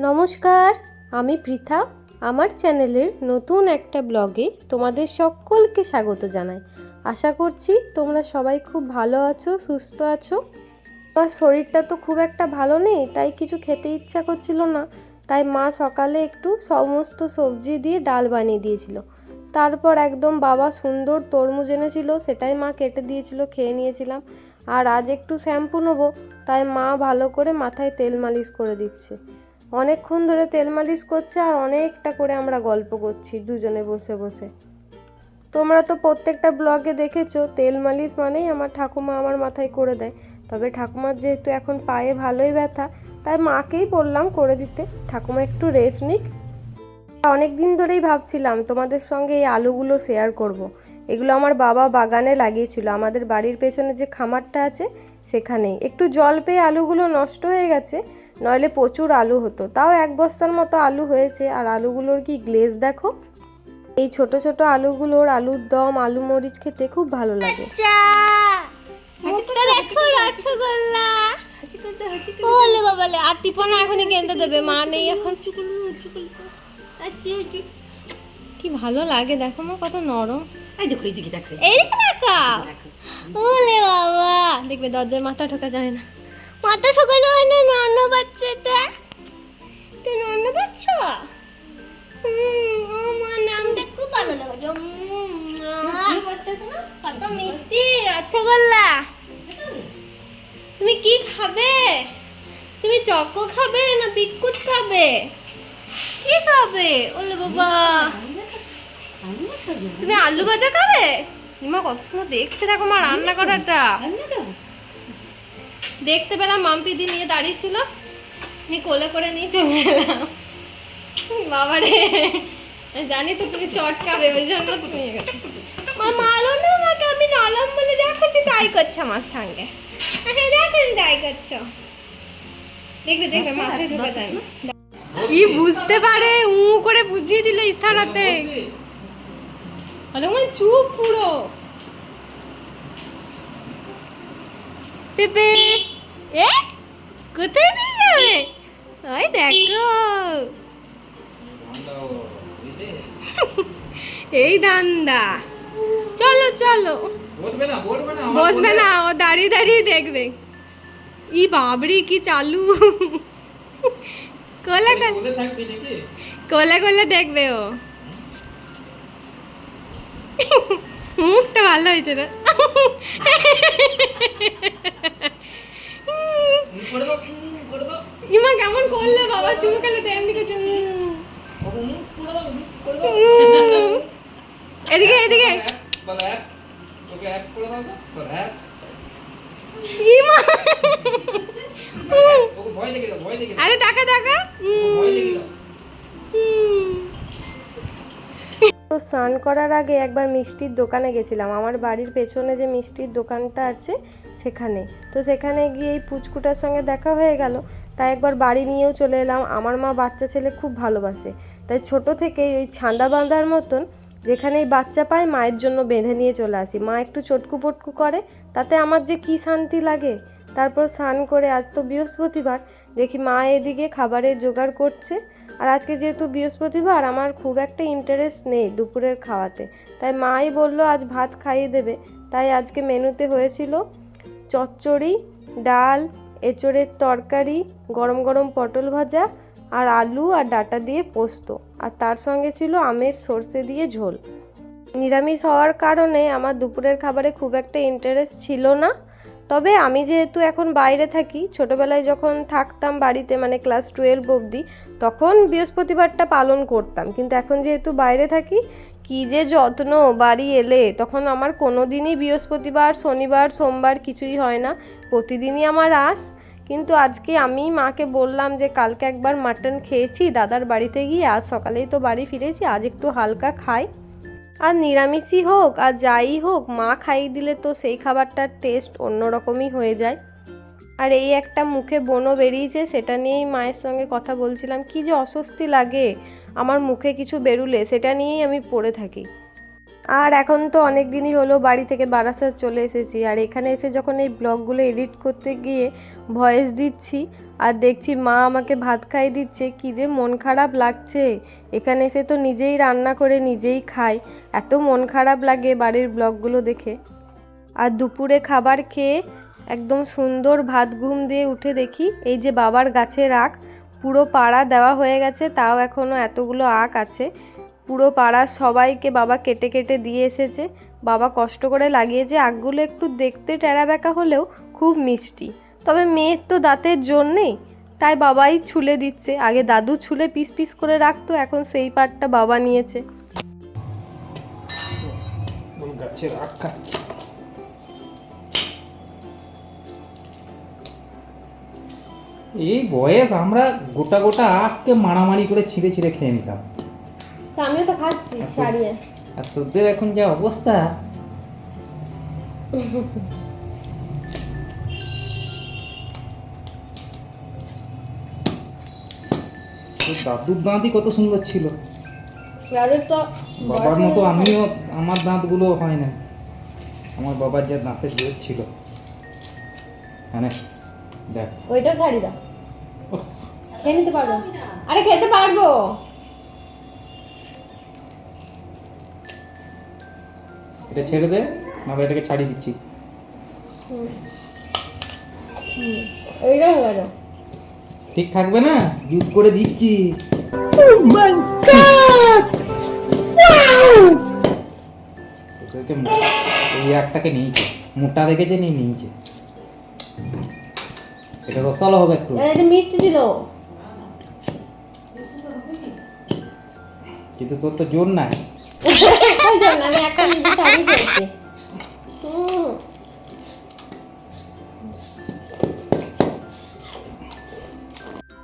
নমস্কার, আমি পৃথা। আমার চ্যানেলের নতুন একটা ব্লগে তোমাদের সকলকে স্বাগত জানাই। আশা করছি তোমরা সবাই খুব ভালো আছো, সুস্থ আছো। আমার শরীরটা তো খুব একটা ভালো নেই, তাই কিছু খেতে ইচ্ছা করছিল না। তাই মা সকালে একটু সমস্ত সবজি দিয়ে ডাল বানিয়ে দিয়েছিল। তারপর একদম বাবা সুন্দর তরমুজ এনেছিল, সেটাই মা কেটে দিয়েছিল, খেয়ে নিয়েছিলাম। আর আজ একটু শ্যাম্পু নেবো, তাই মা ভালো করে মাথায় তেল মালিশ করে দিচ্ছে। অনেকক্ষণ ধরে তেল মালিশ করছে আর অনেকটা করে আমরা গল্প করছি দুজনে বসে বসে। তোমরা তো প্রত্যেকটা ব্লগে দেখেছো তেল মালিশ মানেই আমার ঠাকুমা আমার মাথায় করে দেয়। তবে ঠাকুমার যেহেতু এখন পায়ে ভালোই ব্যথা, তাই মাকেই বললাম করে দিতে। ঠাকুমা একটু রেস্ট নিক। অনেক দিন ধরেই ভাবছিলাম তোমাদের সঙ্গে এই আলুগুলো শেয়ার করব। এগুলো আমার বাবা বাগানে লাগিয়েছিল, আমাদের বাড়ির পেছনে যে খামারটা আছে সেখানেই। একটু জল পেয়ে আলুগুলো নষ্ট হয়ে গেছে, নইলে প্রচুর আলু হতো। তাও এক বস্তার মতো আলু হয়েছে। আর আলুগুলোর কি গ্লেজ দেখো। এই ছোট ছোট আলুগুলোর আলুর দম, আলু মরিচ খেতে খুব ভালো লাগে। আর টিপনা এখনই কিনতে দেবে, মা নেই এখন। কি ভালো লাগে দেখো মা, কত নরম। ওলে বাবা, দেখবে দরজায় মাথা ঠোকা যায় না, মাথা ঠোকা যায় না। নন্ন বাচ্চাটা তো নন্ন বাচ্চা। আমার নামটা খুব ভালো লাগে। কত মিষ্টি রসগোল্লা। তুমি কি খাবে? তুমি চকো খাবে না বিস্কুট খাবে? কি খাবে? ওলে বাবা, তুমি আলু ভাজা খাবে? মা কত সময় দেখছে দেখো মা রান্না করাটা। দেখতে পেলাম মাম্পিদি নিয়ে দাঁড়িয়ে ছিল, আমি কোলে করে নিয়ে চলে গেলাম। বাবারে, জানি তো তুমি চট খাবে, ওই জন্য তুমি নিয়ে গেছো। মা মারো না আমাকে, আমি নরম বলে দেখাচ্ছি, তাই করছো আমার সঙ্গে। দেখো তাই করছো। দেখবে দেখবে মাথায় ঢোকা যায় না। কি বুঝতে পারে, উ করে বুঝিয়ে দিল ইশারাতে। চুপ পুরো। পেপে এ কোথায় নিয়ে যাবে? ওই দেখো, এই ধান্দা। চলো চলো। বসবে না, ও দাঁড়িয়ে দাঁড়িয়ে দেখবে। ই বাবরি কি চালু। কোলে কোলে কোলে দেখবে ও। মুখটা ভালো হয়েছে না? ইমা কেমন করলে বাবা, চুল খেলে তেমনি করছে। এদিকে এদিকে। আরে টাকা টাকা। তো স্নান করার আগে একবার মিষ্টির দোকানে গেছিলাম, আমার বাড়ির পেছনে যে মিষ্টির দোকানটা আছে সেখানে। তো সেখানে গিয়ে এই পুচকুটার সঙ্গে দেখা হয়ে গেল, তাই একবার বাড়ি নিয়েও চলে এলাম। আমার মা বাচ্চা ছেলে খুব ভালোবাসে, তাই ছোট থেকেই ওই ছান্দা বাঁধার মতন যেখানেই বাচ্চা পায় মায়ের জন্য বেঁধে নিয়ে চলে আসি। মা একটু চটকু পটকু করে, তাতে আমার যে কি শান্তি লাগে। তারপর স্নান করে, আজ তো বৃহস্পতিবার, দেখি মা এদিকে খাবারের জোগাড় করছে। আর আজকে যেহেতু বৃহস্পতিবার, আমার খুব একটা ইন্টারেস্ট নেই দুপুরের খাওয়াতে, তাই মাই বলল আজ ভাত খাইয়ে দেবে। তাই আজকে মেনুতে হয়েছিল চচ্চড়ি, ডাল, এঁচোড়ের তরকারি, গরম গরম পটল ভাজা, আর আলু আর ডাঁটা দিয়ে পোস্ত, আর তার সঙ্গে ছিল আমের সর্ষে দিয়ে ঝোল। নিরামিষ হওয়ার কারণে আমার দুপুরের খাবারে খুব একটা ইন্টারেস্ট ছিল না। তবে আমি যেহেতু এখন বাইরে থাকি, ছোটোবেলায় যখন থাকতাম বাড়িতে, মানে ক্লাস 12 অবধি, তখন বৃহস্পতিবারটা পালন করতাম। কিন্তু এখন যেহেতু বাইরে থাকি, কী যে যত্ন, বাড়ি এলে তখন আমার কোনো দিনই বৃহস্পতিবার, শনিবার, সোমবার কিছুই হয় না, প্রতিদিনই আমার আস। কিন্তু আজকে আমি মাকে বললাম যে কালকে একবার মাটন খেয়েছি দাদার বাড়িতে গিয়ে, আজ সকালেই তো বাড়ি ফিরেছি, আজ একটু হালকা খাই। আর নিরামিষই হোক আর যাই হোক, মা খাইয়ে দিলে তো সেই খাবারটার টেস্ট অন্যরকমই হয়ে যায়। আর এই একটা মুখে ব্রণ বেরিয়েছে, সেটা নিয়েই মায়ের সঙ্গে কথা বলছিলাম। কি যে অস্বস্তি লাগে আমার মুখে কিছু বেরুলে, সেটা নিয়েই আমি পড়ে থাকি। আর এখন তো অনেক দিনই হলো বাড়ি থেকে বারাসাত চলে এসেছি, আর এখানে এসে যখন এই ব্লগগুলো এডিট করতে গিয়ে ভয়েস দিচ্ছি আর দেখছি মা আমাকে ভাত খাইয়ে দিচ্ছে, কি যে মন খারাপ লাগছে। এখানে এসে তো নিজেই রান্না করে নিজেই খাই, এত মন খারাপ লাগে বাড়ির ব্লগগুলো দেখে। আর দুপুরে খাবার খেয়ে একদম সুন্দর ভাত ঘুম দিয়ে উঠে দেখি এই যে বাবার গাছের আখ পুরো পাড়া দেওয়া হয়ে গেছে, তাও এখনও এতগুলো আখ আছে। পুরো পাড়ার সবাইকে বাবা কেটে কেটে দিয়ে এসেছে। বাবা কষ্ট করে লাগিয়েছে, আখগুলো একটু দেখতে টেরা বেঁকা হলেও খুব মিষ্টি। তবে মেয়ের তো দাঁতের জোর নেই, তাই বাবাই ছুলে দিচ্ছে। আগে দাদু ছুলে পিস পিস করে রাখতো, এখন সেই পাটটা বাবা নিয়েছে। গাছের আখ খাচ্ছে। এই বয়স আমরা গোটা গোটা আখকে মারামারি করে ছিঁড়ে ছিঁড়ে খেয়ে নিতাম। আমিও তো খাচ্ছি ছাড়িয়ে। আর তোদের এখন যা অবস্থা, দাদুর দাঁতই কত সুন্দর ছিল। বাবার মতো আমিও, আমার দাঁতগুলো হয় না। আমার বাবার যা দাঁতের জোর ছিল, মানে দেখ। ওইটাও ছাড়ি দাও, খেয়ে নিতে পারবো। আরে খেতে পারবো। এটা ছেড়ে দে, নাহলে এটাকে ছাড়িয়ে দিচ্ছি। এইটা হয়ে গেল, ঠিক থাকবে না, জুত করে দিচ্ছি। এই একটাকে নিয়েছে, মোটা দেখেছে নিয়েছে। এটা রসালো হবে একটু, এটা মিষ্টি ছিল কিন্তু তোর তো জোর নাই। আমি একটা নিজে ছাড়িয়ে ফেলছি।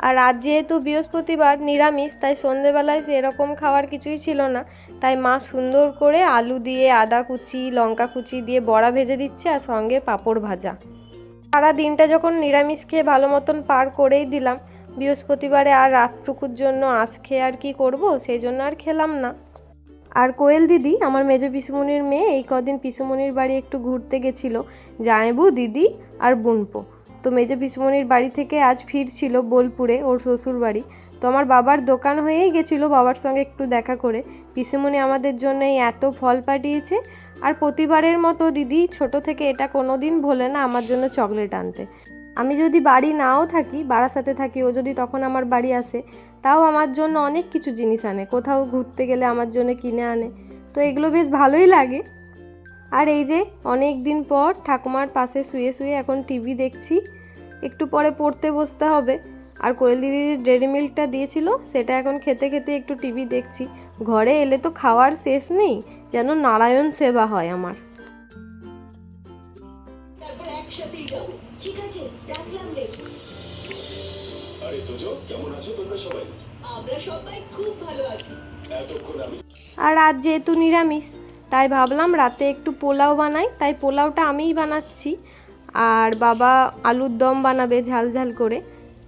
আর আজ যেহেতু বৃহস্পতিবার নিরামিষ, তাই সন্ধেবেলায় সেরকম খাওয়ার কিছুই ছিল না। তাই মা সুন্দর করে আলু দিয়ে, আদা কুচি, লঙ্কা কুচি দিয়ে বড়া ভেজে দিচ্ছে, আর সঙ্গে পাঁপড় ভাজা। সারা দিনটা যখন নিরামিষ খেয়ে ভালো মতন পার করেই দিলাম, বৃহস্পতিবারে আর রাতটুকুর জন্য আঁশ খেয়ে আর কি করব, সেই জন্য আর খেলাম না। আর কোয়েল দিদি, আমার মেজো পিসুমনির মেয়ে, এই কদিন পিসুমনির বাড়ি একটু ঘুরতে গেছিলো, জামাইবু, দিদি আর বুনপো। তো মেজো পিসুমনির বাড়ি থেকে আজ ফিরছিল বোলপুরে, ওর শ্বশুর বাড়ি। তো আমার বাবার দোকান হয়েই গেছিলো, বাবার সঙ্গে একটু দেখা করে। পিসুমনি আমাদের জন্য এত ফল পাঠিয়েছে। আর প্রতিবারের মতো দিদি ছোট থেকে এটা কোনো দিন ভোলে না আমার জন্য চকলেট আনতে। আমি যদি বাড়ি নাও থাকি, বারাসাতে থাকি, ও যদি তখন আমার বাড়ি আসে, তাও আমার জন্য অনেক কিছু জিনিস আনে। কোথাও ঘুরতে গেলে আমার জন্য কিনে আনে, তো এগুলো বেশ ভালোই লাগে। আর এই যে অনেক দিন পর ঠাকুমার পাশে শুয়ে শুয়ে এখন টিভি দেখছি, একটু পরে পড়তে বসতে হবে। আর কোয়েল দিদি যে ডেয়ারি মিল্কটা দিয়েছিল, সেটা এখন খেতে খেতে একটু টিভি দেখছি। ঘরে এলে তো খাওয়ার শেষ নেই, যেন নারায়ণ সেবা হয় আমার। আর আজ যেহেতু নিরামিষ, তাই ভাবলাম রাতে একটু পোলাও বানাই, তাই পোলাওটা আমিই বানাচ্ছি। আর বাবা আলুর দম বানাবে ঝাল ঝাল করে।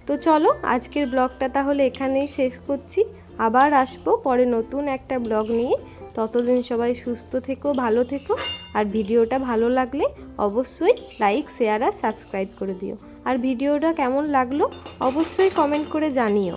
তো চলো আজকের ব্লগটা তাহলে এখানেই শেষ করছি। আবার আসবো পরে নতুন একটা ব্লগ নিয়ে। ততদিন সবাই সুস্থ থেকো, ভালো থেকো। আর ভিডিওটা ভালো লাগলে অবশ্যই লাইক, শেয়ার আর সাবস্ক্রাইব করে দিও। আর ভিডিওটা কেমন লাগলো অবশ্যই কমেন্ট করে জানিও।